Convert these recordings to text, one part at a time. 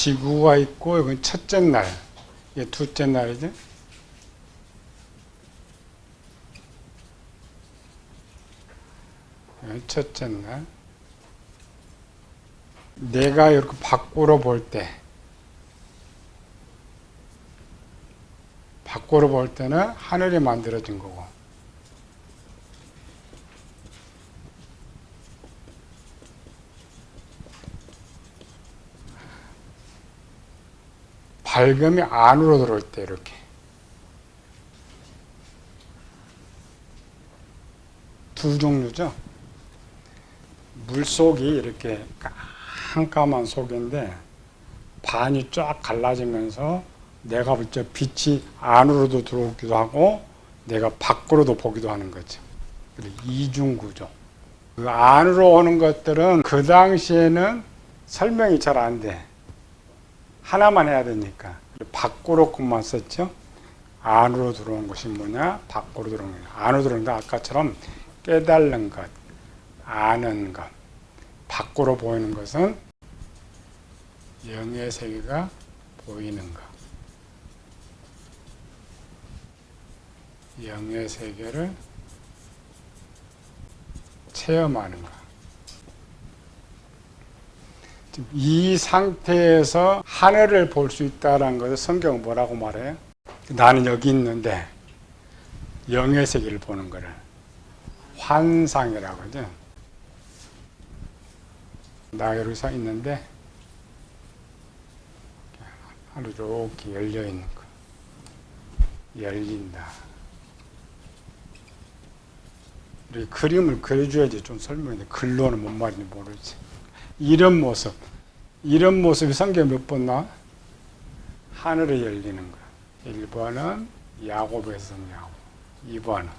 지구가 있고 이건 첫째 날, 이게 둘째 날이죠. 첫째 날. 내가 이렇게 밖으로 볼 때, 때는 하늘이 만들어진 거고, 밝음이 안으로 들어올 때 이렇게 두 종류죠. 물속이 이렇게 깜깜한 속인데 반이 쫙 갈라지면서 내가 볼 때 빛이 안으로도 들어오기도 하고 내가 밖으로도 보기도 하는 거죠. 이중구조. 그 안으로 오는 것들은 그 당시에는 설명이 잘 안 돼. 하나만 해야 되니까 밖으로 것만 썼죠. 안으로 들어온 것이 뭐냐, 밖으로 들어온 거냐. 안으로 들어오는데 아까처럼 깨달는 것, 아는 것. 밖으로 보이는 것은 영의 세계가 보이는 것. 영의 세계를 체험하는 것. 이 상태에서 하늘을 볼 수 있다는 것을 성경은 뭐라고 말해요? 나는 여기 있는데 영의 세계를 보는 거를 환상이라고 하죠. 나 여기서 있는데 하늘 이렇게 열려 있는 거. 열린다. 이렇게 그림을 그려줘야지 좀 설명해. 글로는 뭔 말인지 모르지. 이런 모습이 성경에 몇 번 나와? 하늘이 열리는 거. 1번은 야곱에서 등장하고, 2번은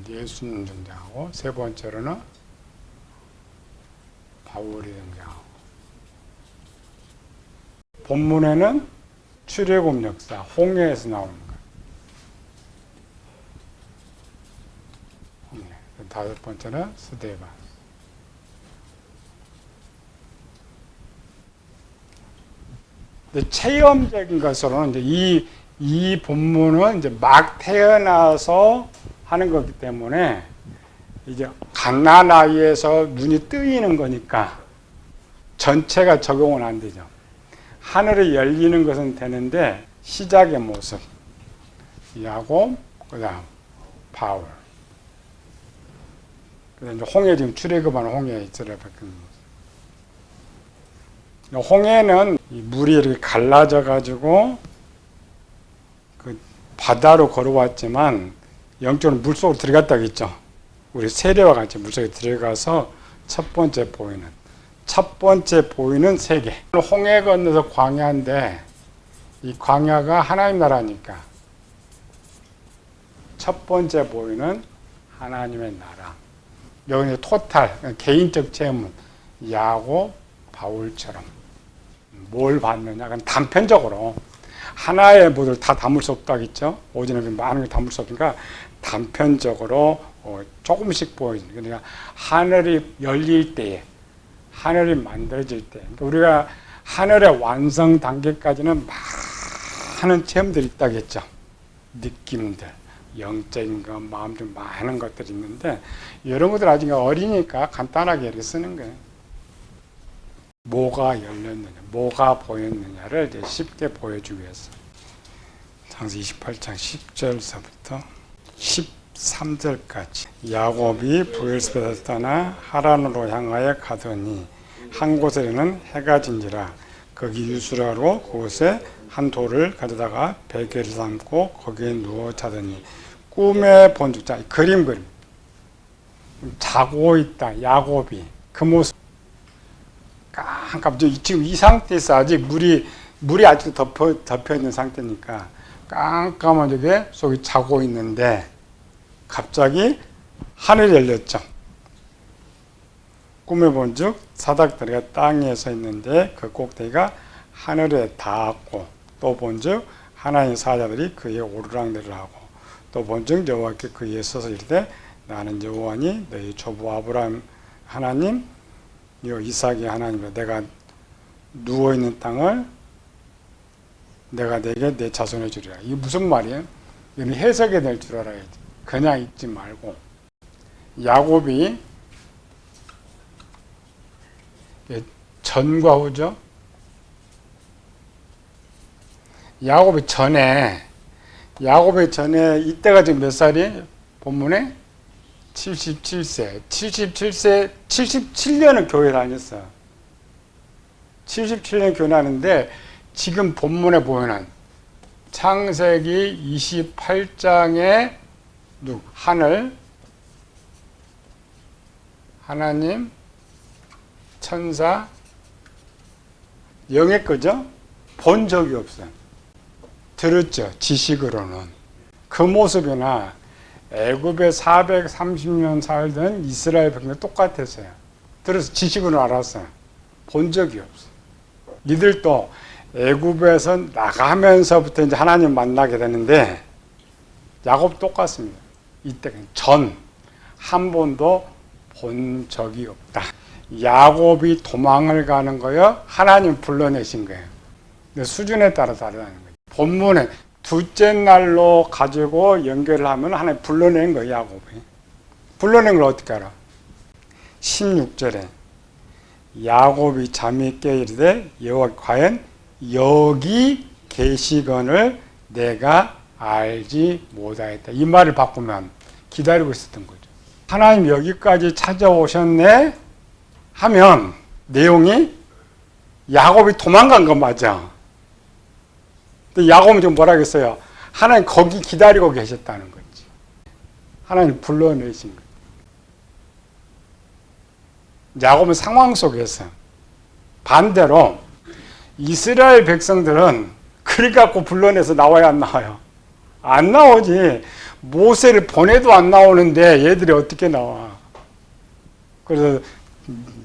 예수님 등장하고, 세 번째로는 바울이 등장하고. 본문에는 출애굽 역사, 홍해에서 나오는 거. 홍해. 다섯 번째는 스데반. 체험적인 것으로는 이제 이 본문은 이제 막 태어나서 하는 거기 때문에 이제 갓난 아이에서 눈이 뜨이는 거니까 전체가 적용은 안 되죠. 하늘이 열리는 것은 되는데 시작의 모습, 야곱, 그다음 바울. 그다음 이제 홍해 지금 출애굽하는 홍해 있으라 바뀌는. 홍해는 물이 이렇게 갈라져 가지고 그 바다로 걸어왔지만 영적으로 물속으로 들어갔다고 했죠. 우리 세례와 같이 물속에 들어가서 첫 번째 보이는 세계. 홍해 건너서 광야인데 이 광야가 하나님 나라니까 첫 번째 보이는 하나님의 나라. 여기는 토탈 개인적 체험은 야곱, 바울처럼 뭘 봤느냐? 그건 단편적으로 하나의 모델을 다 담을 수 없다고 했죠. 오전에 많은 걸 담을 수 없으니까 단편적으로 조금씩 보여주는. 그러니까 하늘이 열릴 때에, 하늘이 만들어질 때, 그러니까 우리가 하늘의 완성 단계까지는 많은 체험들이 있다고 했죠. 느낌들, 영적인 것, 마음적 많은 것들이 있는데 이런 것들 아직 어리니까 간단하게 이렇게 쓰는 거예요. 뭐가 열렸느냐, 뭐가 보였느냐를 이제 쉽게 보여주기 위해서. 창세기 28장 10절서부터 13절까지. 야곱이 부엘세바에서 떠나 하란으로 향하여 가더니 한 곳에는 해가 진지라. 거기 유수라로 그곳에 한 돌을 가져다가 베개를 삼고 거기에 누워 자더니 꿈에 본 자, 그림 자고 있다. 야곱이 그 모습 깜깜. 지금 이 상태에서 아직 물이 아직 덮여 있는 상태니까 깜깜한 저게 속에 자고 있는데 갑자기 하늘이 열렸죠. 꿈에 본즉 사닥다리가 땅에 서 있는데 그 꼭대기가 하늘에 닿았고, 또 본즉 하나님 사자들이 그에 오르락내리락하고, 또 본즉 여호와께 그에 서서 이르되 나는 여호와니 너희 조부 아브라함 하나님, 이삭의 하나님이라. 내가 누워있는 땅을 내가 내게 내 자손에 주리라. 이게 무슨 말이에요? 이건 해석이 될 줄 알아야지. 그냥 읽지 말고. 야곱이 전과 후죠. 야곱이 전에 이때가 지금 몇 살이에요? 본문에 77세. 77년은 교회 다녔어요. 77년 교회 다녔는데 지금 본문에 보면은 창세기 28장에 하늘, 하나님, 천사, 영의 거죠? 본 적이 없어요. 들었죠? 지식으로는. 그 모습이나 애굽에 430년 살던 이스라엘 백성 똑같았어요. 들어서 지식으로 알았어요. 본 적이 없어요. 이들도 애굽에서 나가면서부터 이제 하나님 만나게 되는데 야곱 똑같습니다. 이때 한 번도 본 적이 없다. 야곱이 도망을 가는 거요. 하나님 불러내신 거예요. 근데 수준에 따라 다르다는 거예요. 본문에 둘째 날로 가지고 연결을 하면 하나님 불러낸 거예요. 야곱이. 불러낸 걸 어떻게 알아? 16절에 야곱이 잠이 깨 이르되 여호와 과연 여기 계시거늘 내가 알지 못하였다. 이 말을 바꾸면 기다리고 있었던 거죠. 하나님 여기까지 찾아오셨네 하면 내용이 야곱이 도망간 거 맞아. 근데 야곱은 지금 뭐라 그랬어요? 하나님 거기 기다리고 계셨다는 거지. 하나님 불러내신 거예요. 야곱은 상황 속에서 반대로 이스라엘 백성들은 그리 갖고 불러내서 나와야 안 나와요? 안 나오지. 모세를 보내도 안 나오는데 얘들이 어떻게 나와? 그래서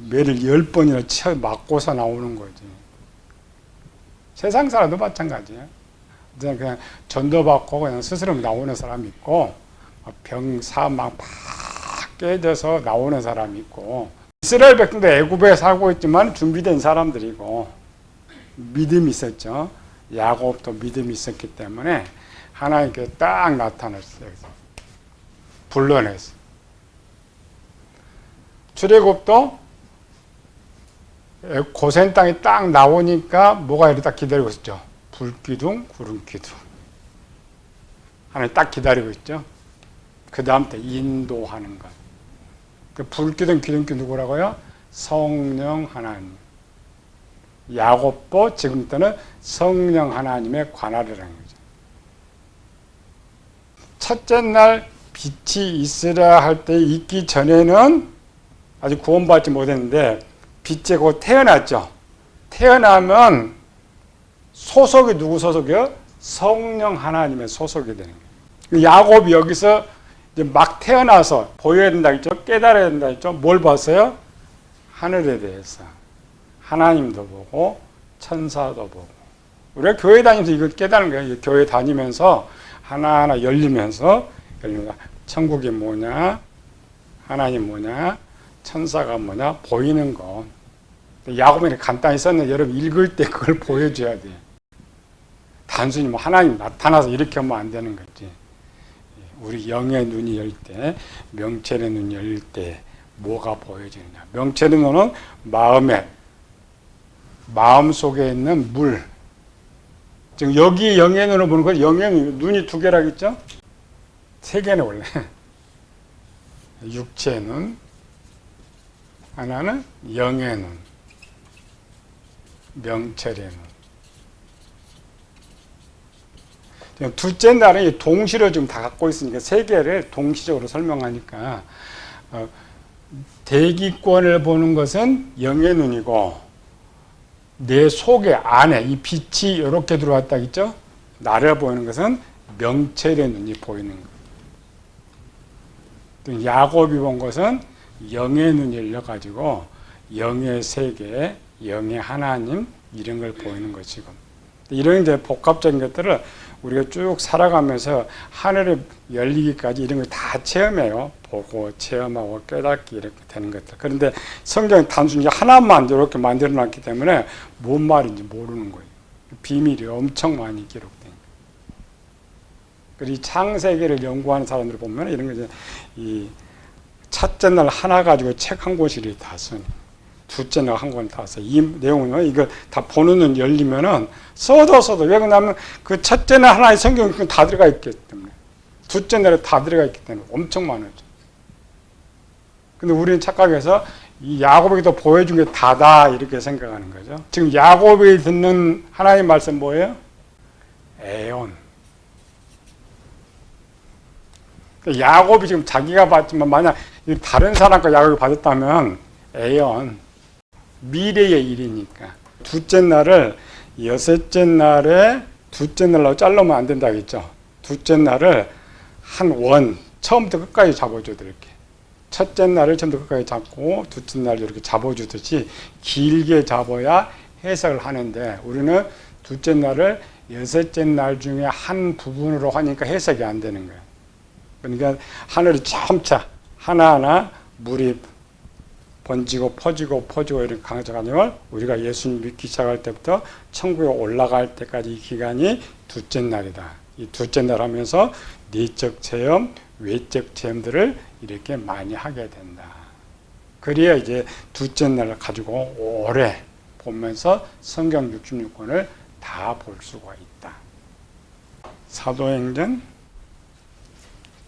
매를 10번이나 쳐 맞고서 나오는 거지. 세상 사람도 마찬가지예요. 그냥 전도받고 그냥 스스로 나오는 사람이 있고 병사 막 깨져서 나오는 사람이 있고 이스라엘 백성도 애굽에 살고 있지만 준비된 사람들이고 믿음이 있었죠. 야곱도 믿음이 있었기 때문에 하나님께 딱 나타났어요. 불러냈어요. 출애굽도 고센 땅이 딱 나오니까 뭐가 이렇게 딱 기다리고 있었죠. 불기둥, 구름기둥. 하나님 딱 기다리고 있죠. 그 다음부터 인도하는 것. 그 불기둥, 기둥기 누구라고요? 성령 하나님. 야곱도 지금부터는 성령 하나님의 관할이라는 거죠. 첫째 날 빛이 있으라 할 때 있기 전에는 아직 구원받지 못했는데 빛이 곧 태어났죠. 태어나면 소속이 누구 소속이요? 성령 하나님의 소속이 되는 거예요. 야곱이 여기서 이제 막 태어나서 보여야 된다 했죠. 깨달아야 된다 했죠. 뭘 봤어요? 하늘에 대해서. 하나님도 보고 천사도 보고. 우리가 교회 다니면서 이걸 깨닫는 거예요. 교회 다니면서 하나하나 열리면서 천국이 뭐냐, 하나님 뭐냐, 천사가 뭐냐 보이는 거. 야곱이 간단히 썼는데 여러분 읽을 때 그걸 보여줘야 돼요. 단순히 뭐 하나님 나타나서 이렇게 하면 안 되는 거지. 우리 영의 눈이 열 때, 명철의 눈이 열 때 뭐가 보여지느냐. 명철의 눈은 마음 속에 있는 물. 지금 여기 영의 눈을 보는 건 영의 눈이 두 개라겠죠? 세 개는 원래. 육체의 눈, 하나는 영의 눈, 명철의 눈. 둘째 날은 동시로 지금 다 갖고 있으니까 세 개를 동시적으로 설명하니까 대기권을 보는 것은 영의 눈이고 내 속에 안에 이 빛이 이렇게 들어왔다 했죠? 나를 보이는 것은 명철의 눈이 보이는 거예요. 야곱이 본 것은 영의 눈이 열려가지고 영의 세계, 영의 하나님 이런 걸 보이는 것이고 이런 이제 복합적인 것들을 우리가 쭉 살아가면서 하늘이 열리기까지 이런 걸 다 체험해요. 보고 체험하고 깨닫기 이렇게 되는 것들. 그런데 성경은 단순히 하나만 이렇게 만들어 놨기 때문에 뭔 말인지 모르는 거예요. 비밀이 엄청 많이 기록된 거예요. 그리고 이 창세기를 연구하는 사람들 보면 이런 거 이 첫째 날 하나 가지고 책 한 권씩 다 쓰네. 둘째 날 한 권 다 써. 이 내용은 이거 다 보는 눈 열리면은 써도 왜 그러냐면 그 첫째 날 하나의 성경이 다 들어가 있기 때문에 둘째 날에 다 들어가 있기 때문에 엄청 많아져. 근데 우리는 착각해서 이 야곱에게도 보여준 게 다다 이렇게 생각하는 거죠. 지금 야곱이 듣는 하나님 말씀 뭐예요? 애언. 야곱이 지금 자기가 받지만 만약 다른 사람과 야곱이 받았다면 애언. 미래의 일이니까. 둘째 날을 여섯째 날에 둘째 날로 자르면 안 된다 했죠. 둘째 날을 한 원, 처음부터 끝까지 잡아줘도 이렇게. 첫째 날을 처음부터 끝까지 잡고 둘째 날을 이렇게 잡아주듯이 길게 잡아야 해석을 하는데 우리는 둘째 날을 여섯째 날 중에 한 부분으로 하니까 해석이 안 되는 거예요. 그러니까 하늘이 점차 하나하나 물이 번지고 퍼지고 이렇게 강해져가지고 우리가 예수님 믿기 시작할 때부터 천국에 올라갈 때까지 이 기간이 둘째 날이다. 이 둘째 날 하면서 내적 체험, 외적 체험들을 이렇게 많이 하게 된다. 그래야 이제 둘째 날을 가지고 오래 보면서 성경 66권을 다 볼 수가 있다. 사도행전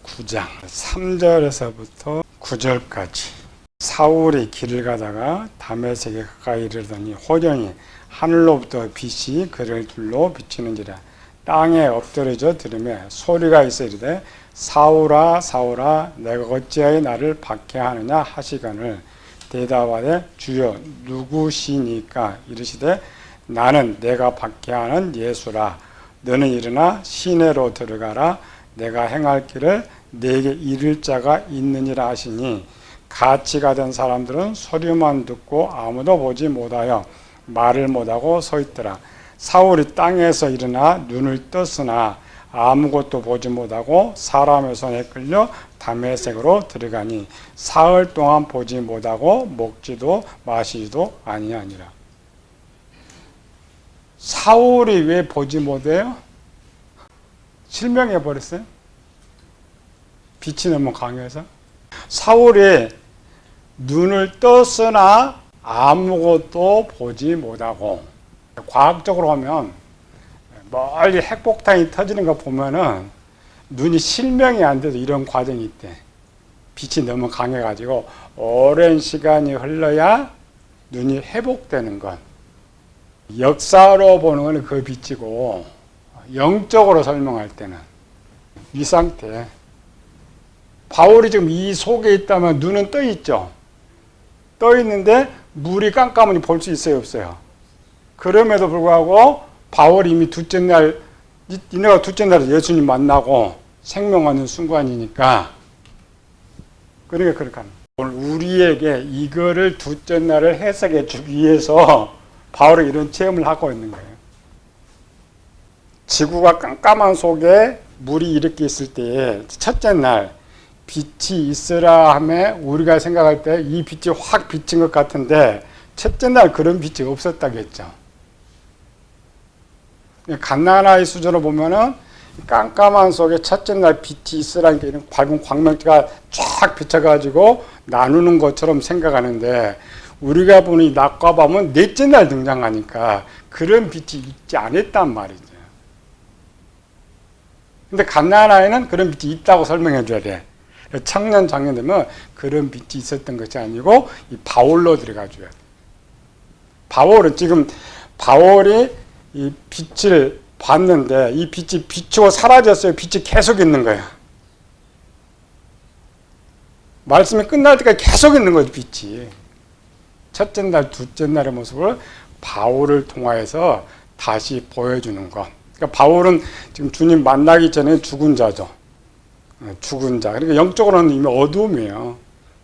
9장 3절에서부터 9절까지 사울이 길을 가다가 다메섹에 가까이 이르더니 호련히 하늘로부터 빛이 그를 둘러 비치는지라. 땅에 엎드려져 들으며 소리가 있어 이르되 사울아 사울아 내가 어찌하여 나를 박해하느냐 하시거늘 대답하되 주여 누구시니까 이르시되 나는 내가 박해하는 예수라. 너는 일어나 시내로 들어가라. 내가 행할 길을 내게 이를 자가 있느니라 하시니 같이 가던 사람들은 소리만 듣고 아무도 보지 못하여 말을 못하고 서 있더라. 사울이 땅에서 일어나 눈을 떴으나 아무것도 보지 못하고 사람의 손에 끌려 다메섹으로 들어가니 사흘 동안 보지 못하고 먹지도 마시지도 아니하니라. 사울이 왜 보지 못해요? 실명해 버렸어요. 빛이 너무 강해서. 사울이 눈을 떴으나 아무것도 보지 못하고, 과학적으로 하면 멀리 핵폭탄이 터지는 거 보면은 눈이 실명이 안 돼도 이런 과정이 있대. 빛이 너무 강해가지고 오랜 시간이 흘러야 눈이 회복되는 것. 역사로 보는 건 그 빛이고, 영적으로 설명할 때는 이 상태. 바울이 지금 이 속에 있다면 눈은 떠 있죠. 떠 있는데 물이 깜깜하니 볼 수 있어요, 없어요? 그럼에도 불구하고 바울이 이미 둘째 날, 이내가 둘째 날에 예수님 만나고 생명하는 순간이니까, 그러니까 그렇게 하는 거예요. 오늘 우리에게 이거를 둘째 날을 해석해 주기 위해서 바울이 이런 체험을 하고 있는 거예요. 지구가 깜깜한 속에 물이 이렇게 있을 때에 첫째 날 빛이 있으라 하며 우리가 생각할 때 이 빛이 확 비친 것 같은데 첫째 날 그런 빛이 없었다겠죠. 갓나나의 수준으로 보면은 깜깜한 속에 첫째 날 빛이 있으라니까 이런 밝은 광명대가 쫙 비쳐가지고 나누는 것처럼 생각하는데, 우리가 보는 이 낮과 밤은 넷째 날 등장하니까 그런 빛이 있지 않았단 말이죠. 근데 갓나나에는 그런 빛이 있다고 설명해 줘야 돼. 청년 장년 되면 그런 빛이 있었던 것이 아니고 이 바울로 들어가 줘야 돼. 바울은 지금 바울이 이 빛을 봤는데 이 빛이 비추고 사라졌어요. 빛이 계속 있는 거야. 말씀이 끝날 때까지 계속 있는 거지, 빛이. 첫째 날, 둘째 날의 모습을 바울을 통하여서 다시 보여주는 것. 그러니까 바울은 지금 주님 만나기 전에 죽은 자죠. 죽은 자. 그러니까 영적으로는 이미 어두움이에요.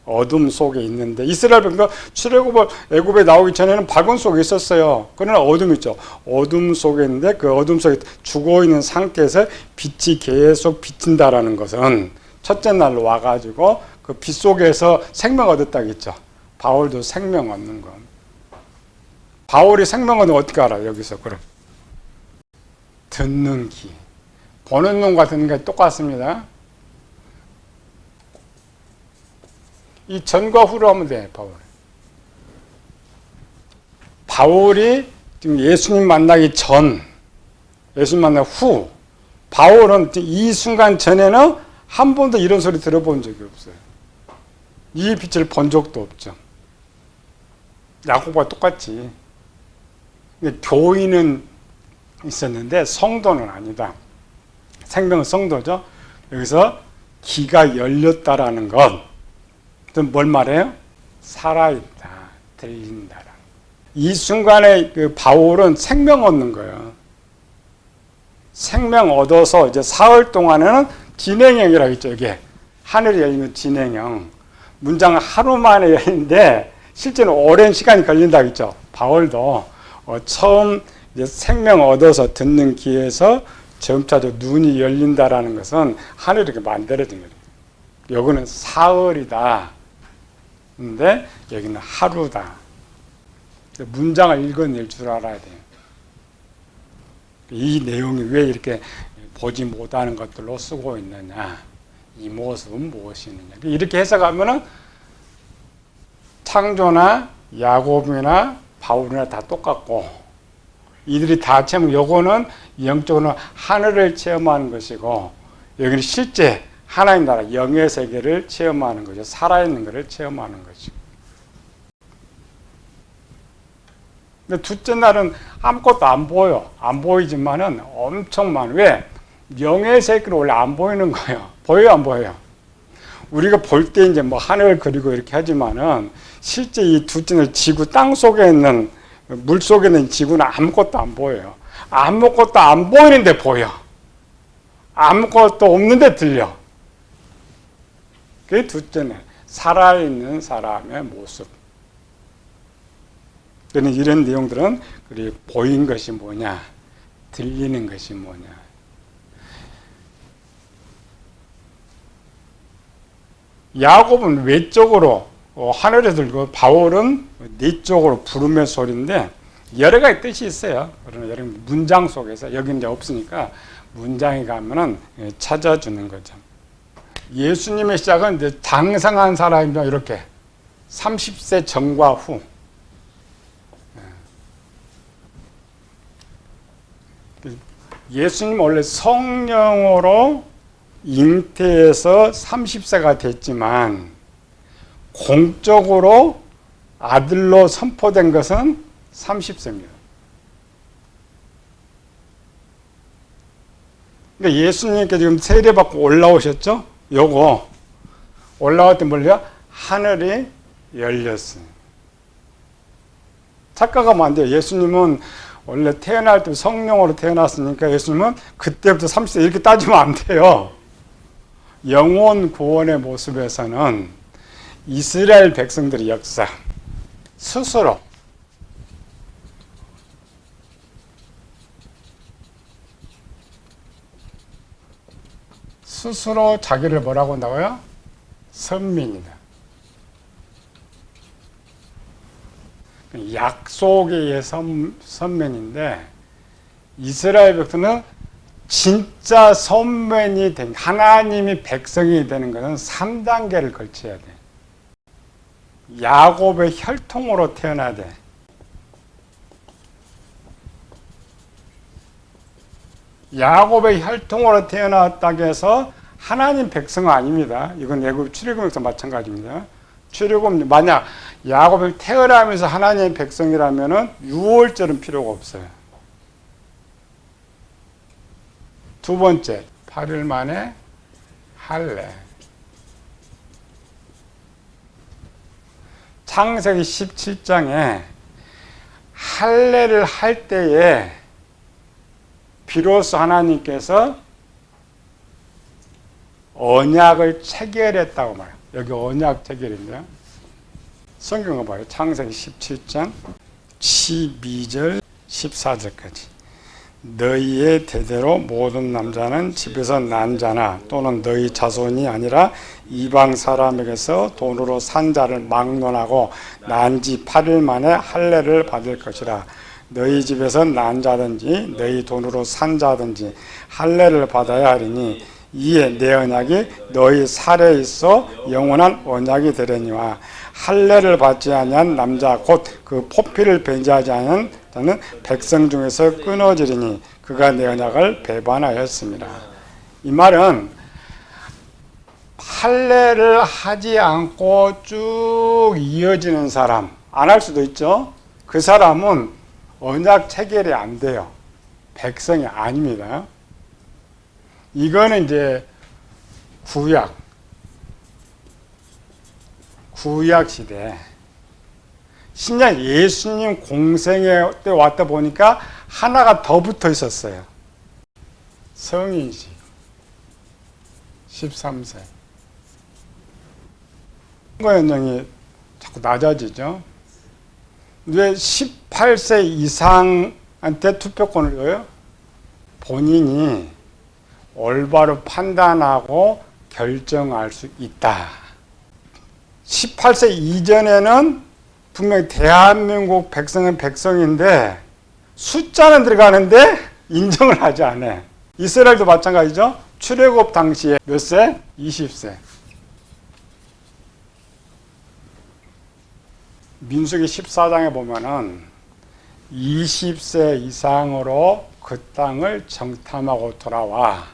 어둠 속에 있는데 이스라엘 백성도 출애굽을 애굽에 나오기 전에는 밝은 속에 있었어요. 그러나 어둠이 있죠. 어둠 속에 있는데 그 어둠 속에 죽어 있는 상태에서 빛이 계속 비친다라는 것은 첫째 날로 와가지고 그 빛 속에서 생명 얻었다겠죠. 바울도 생명 얻는 거. 바울이 생명 얻는 거 어떻게 알아요? 여기서 그럼 듣는 귀. 보는 눈과 듣는 게 똑같습니다. 이 전과 후로 하면 돼, 바울. 바울이 지금 예수님 만나기 전, 예수님 만나기 후, 바울은 이 순간 전에는 한 번도 이런 소리 들어본 적이 없어요. 이 빛을 본 적도 없죠. 야고보와 똑같지. 근데 교인은 있었는데 성도는 아니다. 생명은 성도죠. 여기서 귀가 열렸다라는 것. 뭘 말해요? 살아있다, 들린다. 이 순간에 그 바울은 생명 얻는 거예요. 생명 얻어서 이제 사흘 동안에는 진행형이라고 했죠. 이게 하늘이 열리면 진행형. 문장은 하루 만에 열리는데 실제는 오랜 시간이 걸린다고 했죠. 바울도 처음 이제 생명 얻어서 듣는 귀에서 점차적으로 눈이 열린다라는 것은 하늘이 이렇게 만들어진 거예요. 여기는 사흘이다. 근데 여기는 하루다. 문장을 읽어낼 줄 알아야 돼요. 이 내용이 왜 이렇게 보지 못하는 것들로 쓰고 있느냐. 이 모습은 무엇이 있느냐. 이렇게 해석하면은 창조나 야곱이나 바울이나 다 똑같고 이들이 다 체험, 요거는 영적으로 하늘을 체험하는 것이고 여기는 실제 하나님 나라 영의 세계를 체험하는 거죠. 살아있는 것을 체험하는 거죠. 근데 둘째 날은 아무것도 안 보여. 안 보이지만은 엄청 많아. 왜? 영의 세계는 원래 안 보이는 거예요. 보여요, 안 보여요? 우리가 볼 때 이제 뭐 하늘 그리고 이렇게 하지만은 실제 이 둘째 날 지구 땅 속에 있는 물 속에 있는 지구는 아무것도 안 보여요. 아무것도 안 보이는데 보여. 아무것도 없는데 들려. 그게 둘째는 살아있는 사람의 모습. 이런 내용들은 보인 것이 뭐냐, 들리는 것이 뭐냐. 야곱은 외적으로 하늘에 들고 바울은 내적으로 부름의 소리인데 여러 가지 뜻이 있어요. 그러나 여러 문장 속에서 여기 이제 없으니까 문장에 가면은 찾아주는 거죠. 예수님의 시작은 이제 장성한 사람이다. 이렇게 30세 전과 후. 예수님 원래 성령으로 잉태해서 30세가 됐지만 공적으로 아들로 선포된 것은 30세입니다. 그러니까 예수님께 지금 세례받고 올라오셨죠? 요거 올라올 때 뭘요? 하늘이 열렸어요. 착각하면 안 돼요. 예수님은 원래 태어날 때 성령으로 태어났으니까 예수님은 그때부터 30세 이렇게 따지면 안 돼요. 영원 구원의 모습에서는 이스라엘 백성들의 역사 스스로 자기를 뭐라고 한다고요? 선민이다. 약속의 선민인데 이스라엘 백성은 진짜 선민이 된 하나님이 백성이 되는 것은 3단계를 걸쳐야 돼. 야곱의 혈통으로 태어나야 돼. 야곱의 혈통으로 태어났다고 해서 하나님 백성은 아닙니다. 이건 애굽 출애굽에서 마찬가지입니다. 출애굽 만약 야곱이 태어나면서 하나님의 백성이라면은 유월절은 필요가 없어요. 두 번째, 8일 만에 할례. 창세기 17장에 할례를 할 때에 비로소 하나님께서 언약을 체결했다고 말해요. 여기 언약 체결인데요. 성경을 봐요. 창세기 17장 12절 14절까지. 너희의 대대로 모든 남자는 집에서 난 자나 또는 너희 자손이 아니라 이방 사람에게서 돈으로 산 자를 막론하고 난 지 8일 만에 할례를 받을 것이라. 너희 집에서 난 자든지 너희 돈으로 산 자든지 할례를 받아야 하리니 이에 내 언약이 너희 살에 있어 영원한 언약이 되려니와 할례를 받지 아니한 남자 곧 그 포피를 배제하지 않은 자는 백성 중에서 끊어지리니 그가 내 언약을 배반하였습니다. 이 말은 할례를 하지 않고 쭉 이어지는 사람, 안 할 수도 있죠. 그 사람은 언약 체결이 안 돼요. 백성이 아닙니다. 이거는 이제 구약 시대. 신약 예수님 공생애 때 왔다 보니까 하나가 더 붙어 있었어요. 성인식 13세. 선거 연령이 자꾸 낮아지죠. 왜 18세 이상한테 투표권을 줘요? 본인이 올바로 판단하고 결정할 수 있다. 18세 이전에는 분명히 대한민국 백성은 백성인데 숫자는 들어가는데 인정을 하지 않아요. 이스라엘도 마찬가지죠. 출애굽 당시에 몇 세? 20세. 민수기 14장에 보면은 20세 이상으로 그 땅을 정탐하고 돌아와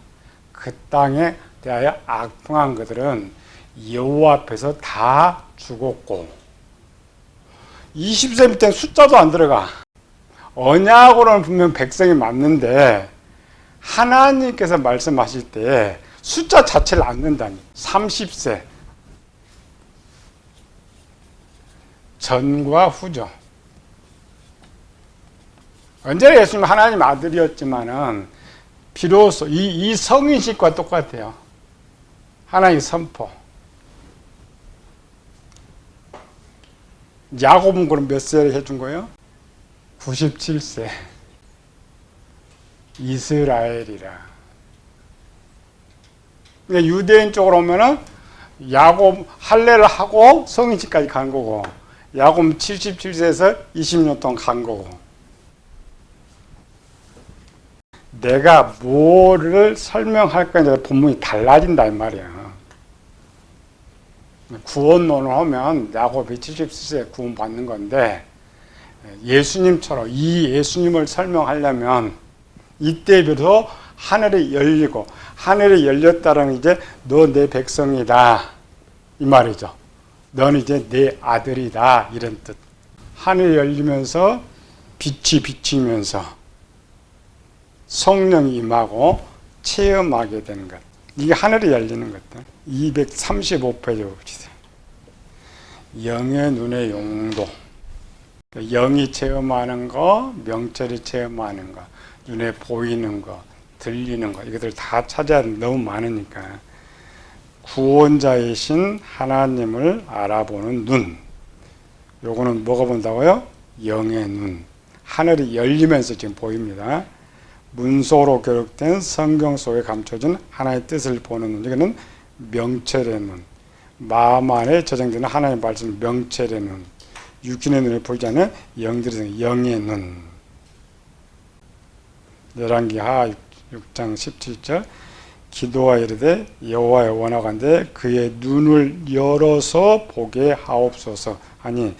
그 땅에 대하여 악행한 그들은 여호와 앞에서 다 죽었고 20세 밑에 숫자도 안 들어가. 언약으로는 분명 백성이 맞는데 하나님께서 말씀하실 때 숫자 자체를 안 넣는다니. 30세 전과 후죠. 언제나 예수님 하나님 아들이었지만은 비로소 이 성인식과 똑같아요. 하나님의 선포. 야곱은 그럼 몇 세를 해준 거예요? 97세. 이스라엘이라. 그러니까 유대인 쪽으로 오면은 야곱 할례를 하고 성인식까지 간 거고, 야곱은 77세에서 20년 동안 간 거고. 내가 뭐를 설명할 거냐에 본문이 달라진다 이 말이야. 구원론을 하면 야곱이 77세에 구원받는 건데 예수님처럼 이 예수님을 설명하려면 이때 비로소 하늘이 열리고 하늘이 열렸다는 이제 너 내 백성이다 이 말이죠. 너는 이제 내 아들이다 이런 뜻. 하늘이 열리면서 빛이 비치면서 성령이 임하고 체험하게 되는 것. 이게 하늘이 열리는 것들. 235페이지 봅시다. 영의 눈의 용도. 영이 체험하는 거, 명철이 체험하는 거, 눈에 보이는 거, 들리는 거, 이것들 다 찾아야 너무 많으니까. 구원자이신 하나님을 알아보는 눈. 요거는 뭐가 본다고요? 영의 눈. 하늘이 열리면서 지금 보입니다. 문서로 기록된 성경 속에 감춰진 하나님의 뜻을 보는 눈. 이거는 명철의 눈. 마음 안에 저장되는 하나님의 말씀 명철의 눈. 육신의 눈에 보이지 않는 영들의 영의 눈. 열왕기하 6장 17절 기도하 이르되 여호와여 원하건대 그의 눈을 열어서 보게 하옵소서 하니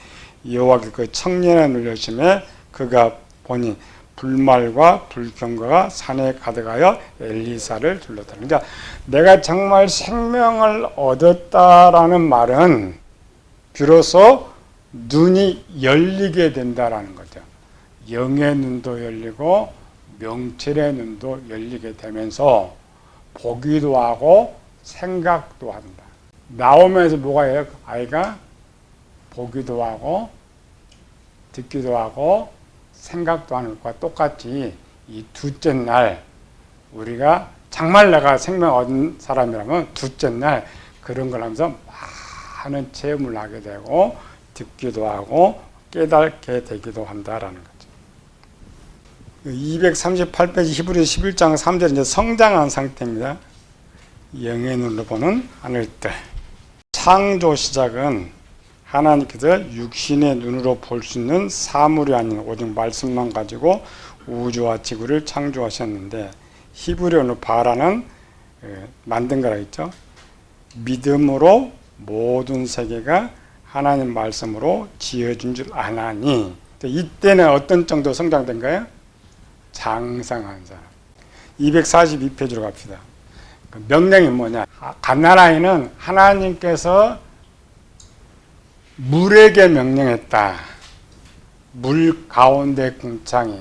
여호와께 그 청년의 눈을 여심에 그가 보니 불말과 불경과가 산에 가득하여 엘리사를 둘렀다. 그러니까 내가 정말 생명을 얻었다라는 말은 비로소 눈이 열리게 된다라는 거죠. 영의 눈도 열리고 명철의 눈도 열리게 되면서 보기도 하고 생각도 한다. 나오면서 뭐가 해요? 아이가 보기도 하고 듣기도 하고 생각도 하는 것과 똑같이 이 둘째 날 우리가 정말 내가 생명 얻은 사람이라면 둘째 날 그런 걸 하면서 막 하는 체험을 하게 되고 듣기도 하고 깨닫게 되기도 한다라는 거죠. 238페이지 히브리서 11장 3절 이제 성장한 상태입니다. 영의 눈으로 보는 하늘들. 창조 시작은 하나님께서 육신의 눈으로 볼 수 있는 사물이 아닌 오직 말씀만 가지고 우주와 지구를 창조하셨는데 히브리어로 바라는 만든 거라 했죠. 믿음으로 모든 세계가 하나님 말씀으로 지어진 줄 아나니 이때는 어떤 정도 성장된가요? 장성한 사람. 242페이지로 갑시다. 명령이 뭐냐? 갓난아이는 하나님께서 물에게 명령했다. 물 가운데 궁창이.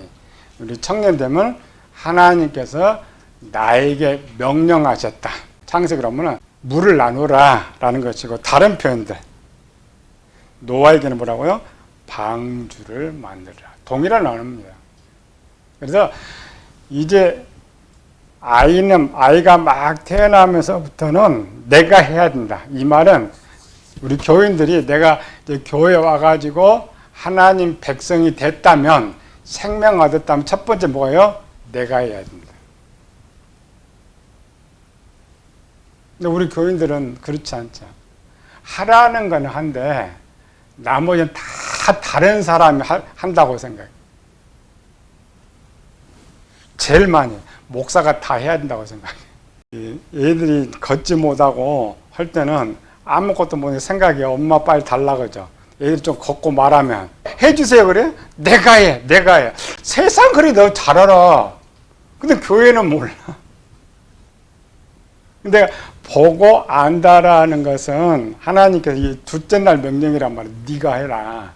우리 청년 되면 하나님께서 나에게 명령하셨다. 창세기로 하면 물을 나누라 라는 것이고 다른 표현들. 노아에게는 뭐라고요? 방주를 만들라. 동일한 언어입니다. 그래서 이제 아이가 막 태어나면서부터는 내가 해야 된다. 이 말은 우리 교인들이 내가 이제 교회 와가지고 하나님 백성이 됐다면 생명 얻었다면 첫 번째 뭐예요? 내가 해야 된다. 근데 우리 교인들은 그렇지 않죠. 하라는 건 한데 나머지는 다 다른 사람이 한다고 생각해요. 제일 많이 목사가 다 해야 된다고 생각해요. 얘들이 걷지 못하고 할 때는 아무것도 못해 생각이 엄마 빨리 달라 그러죠. 얘들이 좀 걷고 말하면 해주세요 그래? 내가 해. 세상 그리 너 잘 알아. 근데 교회는 몰라. 근데 보고 안다라는 것은 하나님께서 이 둘째 날 명령이란 말이에요. 네가 해라.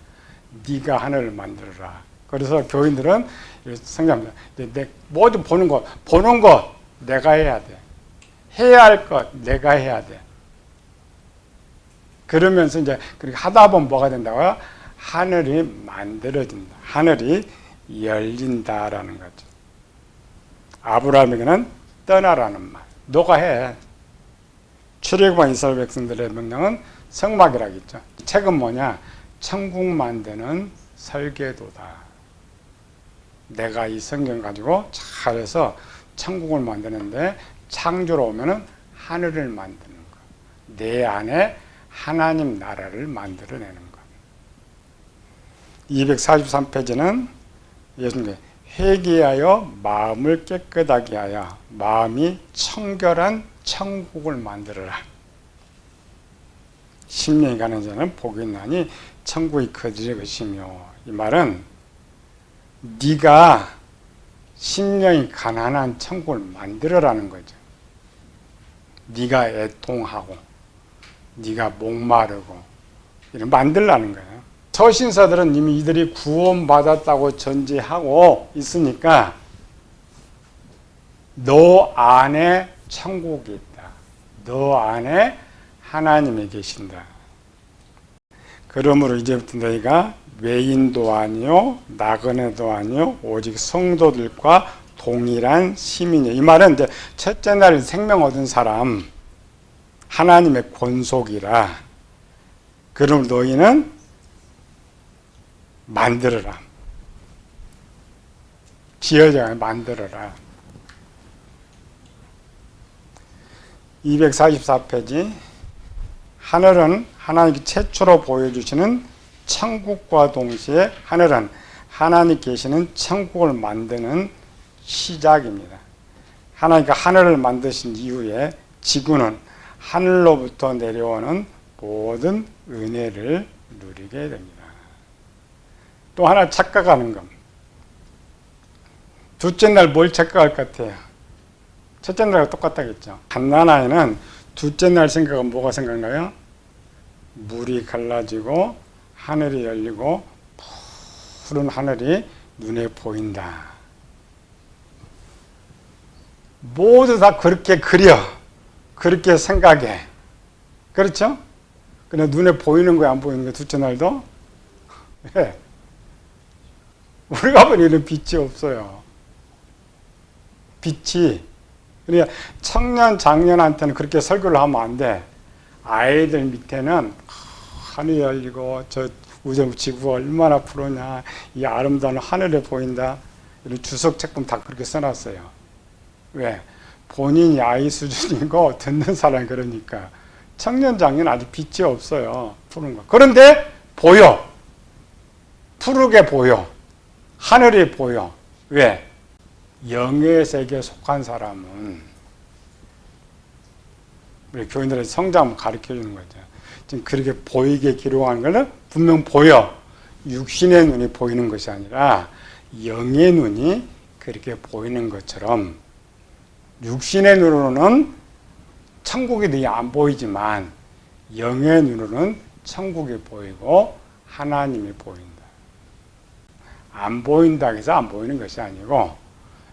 네가 하늘을 만들어라. 그래서 교인들은 생각합니다. 모두 보는 것 내가 해야 돼. 해야 할 것 내가 해야 돼. 그러면서 이제 그렇게 하다 보면 뭐가 된다고요? 하늘이 만들어진다. 하늘이 열린다라는 거죠. 아브라함에게는 떠나라는 말. 너가 해. 출애굽한 이스라엘 백성들의 명령은 성막이라고 했죠. 책은 뭐냐? 천국 만드는 설계도다. 내가 이 성경 가지고 잘해서 천국을 만드는데 창조로 오면은 하늘을 만드는 거. 내 안에 하나님 나라를 만들어내는 것. 243페이지는 예수님께 회개하여 마음을 깨끗하게 하여 마음이 청결한 천국을 만들어라. 심령이 가는 자는 복이 있나니 천국이 그들의 것이며 이 말은 네가 심령이 가난한 천국을 만들어라는 거죠. 네가 애통하고 네가 목마르고 이런 만들라는 거예요. 서신서들은 이미 이들이 구원받았다고 전제하고 있으니까 너 안에 천국이 있다. 너 안에 하나님이 계신다. 그러므로 이제부터 너희가 외인도 아니요 나그네도 아니요 오직 성도들과 동일한 시민이요. 이 말은 이제 첫째 날 생명 얻은 사람 하나님의 권속이라. 그럼 너희는 만들어라. 지어져야 만들어라. 244페이지. 하늘은 하나님께 최초로 보여주시는 천국과 동시에 하늘은 하나님 계시는 천국을 만드는 시작입니다. 하나님께서 하늘을 만드신 이후에 지구는 하늘로부터 내려오는 모든 은혜를 누리게 됩니다. 또 하나 착각하는 것. 둘째 날 뭘 착각할 것 같아요? 첫째 날과 똑같다겠죠. 갓난아이는 둘째 날 생각은 뭐가 생각나요? 물이 갈라지고 하늘이 열리고 푸른 하늘이 눈에 보인다. 모두 다 그렇게 그려. 그렇게 생각해. 그렇죠? 근데 눈에 보이는 거야, 안 보이는 거야, 둘째 날도? 네. 우리가 보는 빛이 없어요. 빛이. 그러니까 청년, 장년한테는 그렇게 설교를 하면 안 돼. 아이들 밑에는 하늘이 열리고 저 우주 지구가 얼마나 푸르냐, 이 아름다운 하늘에 보인다, 이런 주석 책봉 다 그렇게 써놨어요. 왜? 본인이 아이 수준이고 듣는 사람이 그러니까. 청년장애는 아직 빛이 없어요. 푸른 거. 그런데 보여. 푸르게 보여. 하늘이 보여. 왜? 영의 세계에 속한 사람은 우리 교인들의 성장 가르쳐 주는 거죠. 지금 그렇게 보이게 기록한 거는 분명 보여. 육신의 눈이 보이는 것이 아니라 영의 눈이 그렇게 보이는 것처럼 육신의 눈으로는 천국이 안 보이지만 영의 눈으로는 천국이 보이고 하나님이 보인다. 안 보인다 해서 안 보이는 것이 아니고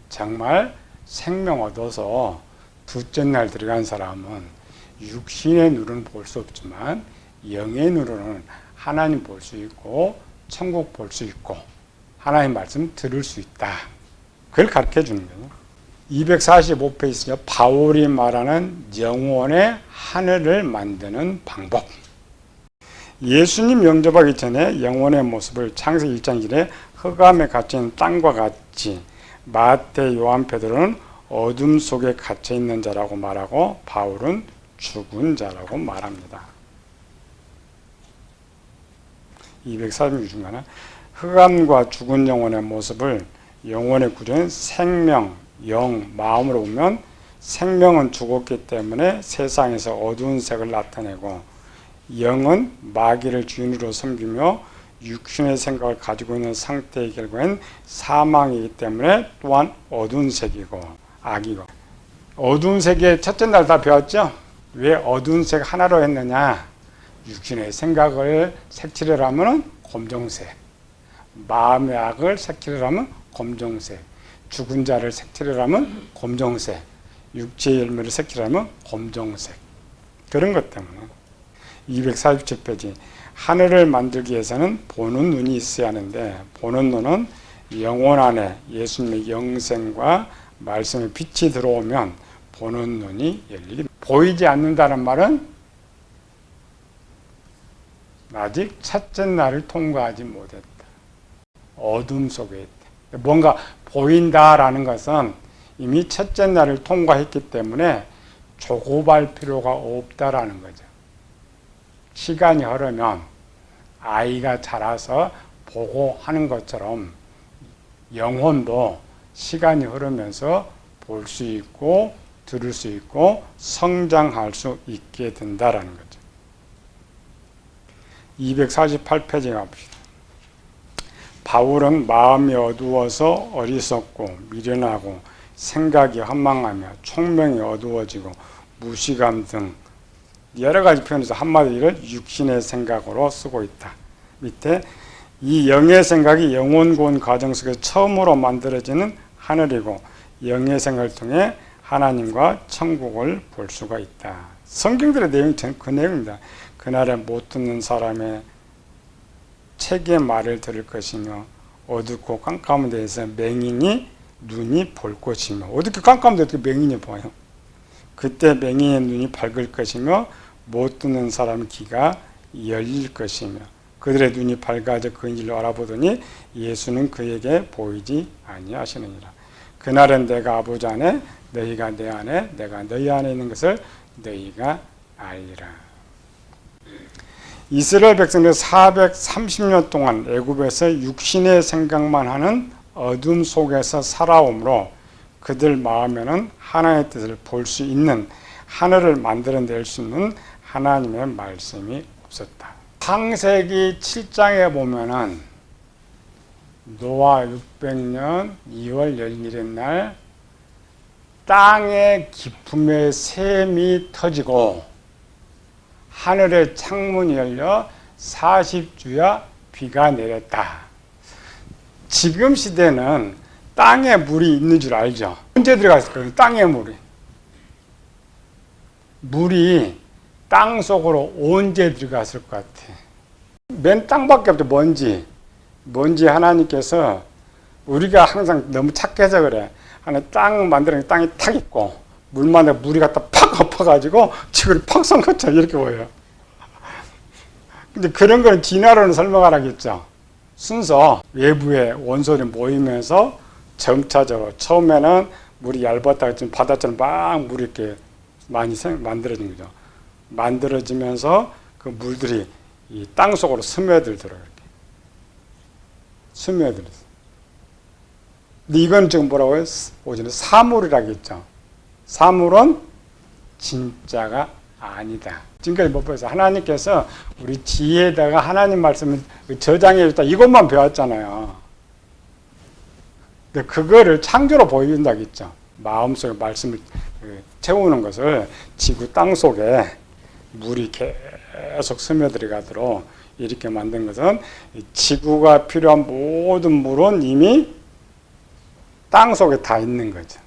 정말 생명 얻어서 둘째 날 들어간 사람은 육신의 눈으로는 볼 수 없지만 영의 눈으로는 하나님 볼 수 있고 천국 볼 수 있고 하나님 말씀 들을 수 있다. 그걸 가르쳐 주는 거예요. 245페이지요. 바울이 말하는 영혼의 하늘을 만드는 방법. 예수님 영접하기 전에 영혼의 모습을 창세기 1장 1에 흑암에 갇힌 땅과 같이, 마태, 요한, 베드로는 어둠 속에 갇혀 있는 자라고 말하고 바울은 죽은 자라고 말합니다. 246 중간에 흑암과 죽은 영혼의 모습을 영혼의 구조는 생명, 영, 마음으로 보면 생명은 죽었기 때문에 세상에서 어두운 색을 나타내고 영은 마귀를 주인으로 섬기며 육신의 생각을 가지고 있는 상태의 결과는 사망이기 때문에 또한 어두운 색이고 악이고. 어두운 색의 첫째 날 다 배웠죠? 왜 어두운 색 하나로 했느냐? 육신의 생각을 색칠을 하면 검정색, 마음의 악을 색칠을 하면 검정색, 죽은 자를 색칠을 하면 검정색, 육체의 열매를 색칠하면 검정색. 그런 것 때문에 247페이지 하늘을 만들기 위해서는 보는 눈이 있어야 하는데 보는 눈은 영혼 안에 예수님의 영생과 말씀의 빛이 들어오면 보는 눈이 열리기. 보이지 않는다는 말은 아직 첫째 날을 통과하지 못했다. 어둠 속에 있다. 뭔가 보인다라는 것은 이미 첫째 날을 통과했기 때문에 조급할 필요가 없다라는 거죠. 시간이 흐르면 아이가 자라서 보고 하는 것처럼 영혼도 시간이 흐르면서 볼 수 있고 들을 수 있고 성장할 수 있게 된다라는 거죠. 248페이지 갑시다. 바울은 마음이 어두워서 어리석고 미련하고 생각이 헌망하며 총명이 어두워지고 무시감 등 여러 가지 표현에서 한마디를 육신의 생각으로 쓰고 있다. 밑에 이 영의 생각이 영혼 구원 과정 속에서 처음으로 만들어지는 하늘이고 영의 생각을 통해 하나님과 천국을 볼 수가 있다. 성경들의 내용이 그 내용입니다. 그날에 못 듣는 사람의 책의 말을 들을 것이며 어둡고 깜깜한 데에서 맹인이 눈이 볼 것이며. 어둡게 깜깜한 데 어떻게 맹인이 보여요? 그때 맹인의 눈이 밝을 것이며 못 듣는 사람의 귀가 열릴 것이며 그들의 눈이 밝아져 그인 줄로 알아보더니 예수는 그에게 보이지 아니하시느니라. 그날은 내가 아버지 안에 너희가 내 안에 내가 너희 안에 있는 것을 너희가 알리라. 이스라엘 백성들 430년 동안 애굽에서 육신의 생각만 하는 어둠 속에서 살아오므로 그들 마음에는 하나님의 뜻을 볼 수 있는 하늘을 만들어낼 수 있는 하나님의 말씀이 없었다. 창세기 7장에 보면은 노아 600년 2월 열일의 날 땅의 깊음에 샘이 터지고 하늘의 창문이 열려 40주야 비가 내렸다. 지금 시대는 땅에 물이 있는 줄 알죠? 언제 들어갔을까요? 땅에 물이 땅 속으로 언제 들어갔을 것 같아? 맨 땅밖에 없죠. 먼지 하나님께서 우리가 항상 너무 착해서 그래. 하나 땅 만들어서 땅이 탁 있고 물만에 물이 갖다 팍 엎어가지고 지구를 팍 쏜 것처럼 이렇게 보여요. 근데 그런 거는 진화론은 설명 안 하겠죠. 순서 외부의 원소들이 모이면서 점차적으로 처음에는 물이 얇았다가 지금 바다처럼 막 물이 이렇게 많이 만들어진 거죠. 만들어지면서 그 물들이 이 땅 속으로 스며들더라고요. 이렇게. 스며들었어요. 근데 이건 지금 뭐라고 해요? 오전에 사물이라고 했죠. 사물은 진짜가 아니다. 지금까지 못 배웠어요. 하나님께서 우리 지혜에다가 하나님 말씀을 저장해 줬다. 이것만 배웠잖아요. 근데 그거를 창조로 보여준다고 했죠. 마음속에 말씀을 채우는 것을 지구 땅 속에 물이 계속 스며들어가도록 이렇게 만든 것은 지구가 필요한 모든 물은 이미 땅 속에 다 있는 거죠.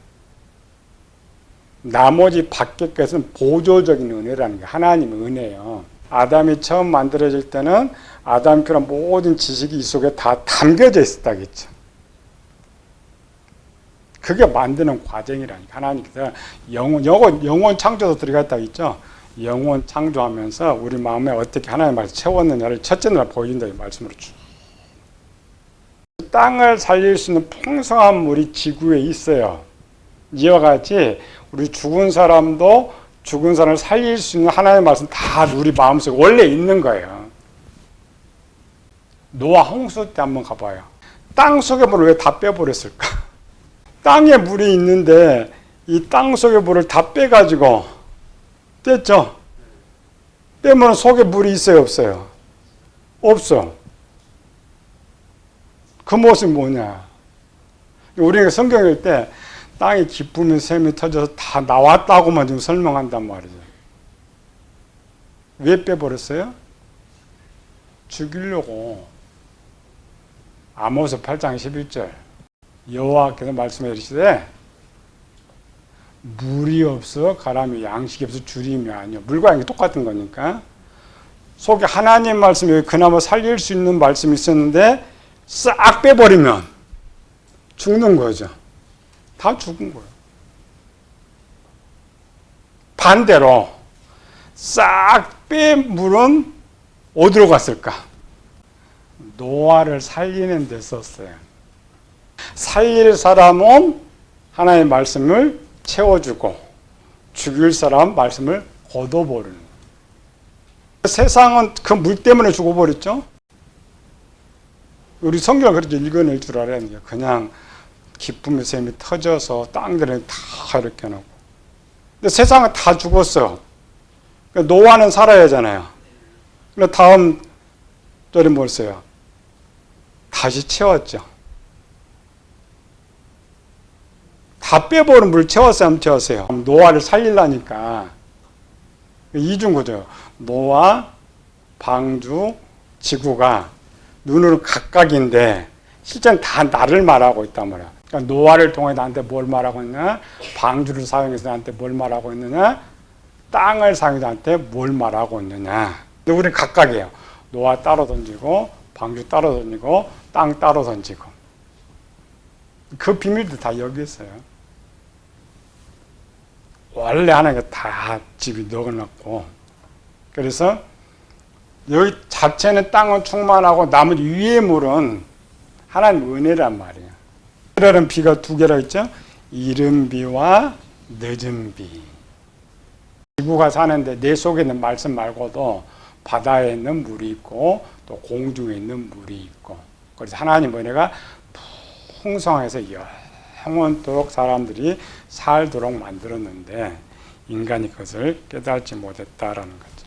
나머지 밖의 것은 보조적인 은혜라는 게 하나님의 은혜예요. 아담이 처음 만들어질 때는 아담이 필요한 모든 지식이 이 속에 다 담겨져 있었다겠죠. 그게 만드는 과정이라니까. 하나님께서 영원 창조도 들어갔다고 했죠. 영원 창조하면서 우리 마음에 어떻게 하나님의 말씀 채웠느냐를 첫째 날 보여준다 이 말씀으로 쭉. 땅을 살릴 수 있는 풍성한 물이 지구에 있어요. 이와 같이 우리 죽은 사람도 죽은 사람을 살릴 수 있는 하나님의 말씀 다 우리 마음속에 원래 있는 거예요. 노아 홍수 때 한번 가봐요. 땅 속의 물을 왜 다 빼버렸을까? 땅에 물이 있는데 이 땅 속의 물을 다 빼가지고 뺐죠? 빼면 속에 물이 있어요, 없어요? 없어. 그 모습이 뭐냐? 우리가 성경 읽을 때 땅이 기쁘면 샘이 터져서 다 나왔다고만 지금 설명한단 말이죠. 왜 빼버렸어요? 죽이려고. 아모스 8장 11절 여호와께서 말씀해 주시되 물이 없어 가라며 양식이 없어 주림이 아니요. 물과 양이 똑같은 거니까. 속에 하나님 말씀이 그나마 살릴 수 있는 말씀이 있었는데 싹 빼버리면 죽는 거죠. 다 죽은 거예요. 반대로 싹 뺀 물은 어디로 갔을까? 노아를 살리는 데 썼어요. 살릴 사람은 하나님의 말씀을 채워주고 죽일 사람 말씀을 걷어버리는 거예요. 세상은 그 물 때문에 죽어버렸죠. 우리 성경을 그렇게 읽어낼 줄 알아야 돼요. 그냥 기쁨의 샘이 터져서 땅들은 다 이렇게 해놓고. 근데 세상은 다 죽었어. 그러니까 노아는 살아야 하잖아요. 그런데 다음 절에 뭘 써요? 다시 채웠죠. 다 빼버린 물 채웠어요, 안 채웠어요? 노아를 살리려니까. 이중구조. 노아, 방주, 지구가 눈으로 각각인데 실제는 다 나를 말하고 있단 말이야. 그러니까 노아를 통해 나한테 뭘 말하고 있느냐, 방주를 사용해서 나한테 뭘 말하고 있느냐, 땅을 사용해서 나한테 뭘 말하고 있느냐. 근데 우리는 각각이에요. 노아 따로 던지고 방주 따로 던지고 땅 따로 던지고. 그 비밀도 다 여기 있어요. 원래 하나님가 다 집이 넣어놨고. 그래서 여기 자체는 땅은 충만하고 나머지 위의 물은 하나님 은혜란 말이에요. 은혜라는 비가 두 개라 했죠. 이른 비와 늦은 비. 지구가 사는데 내 속에 있는 말씀 말고도 바다에 있는 물이 있고 또 공중에 있는 물이 있고. 그래서 하나님 은혜가 풍성해서 영원토록 사람들이 살도록 만들었는데 인간이 그것을 깨달지 못했다라는 거죠.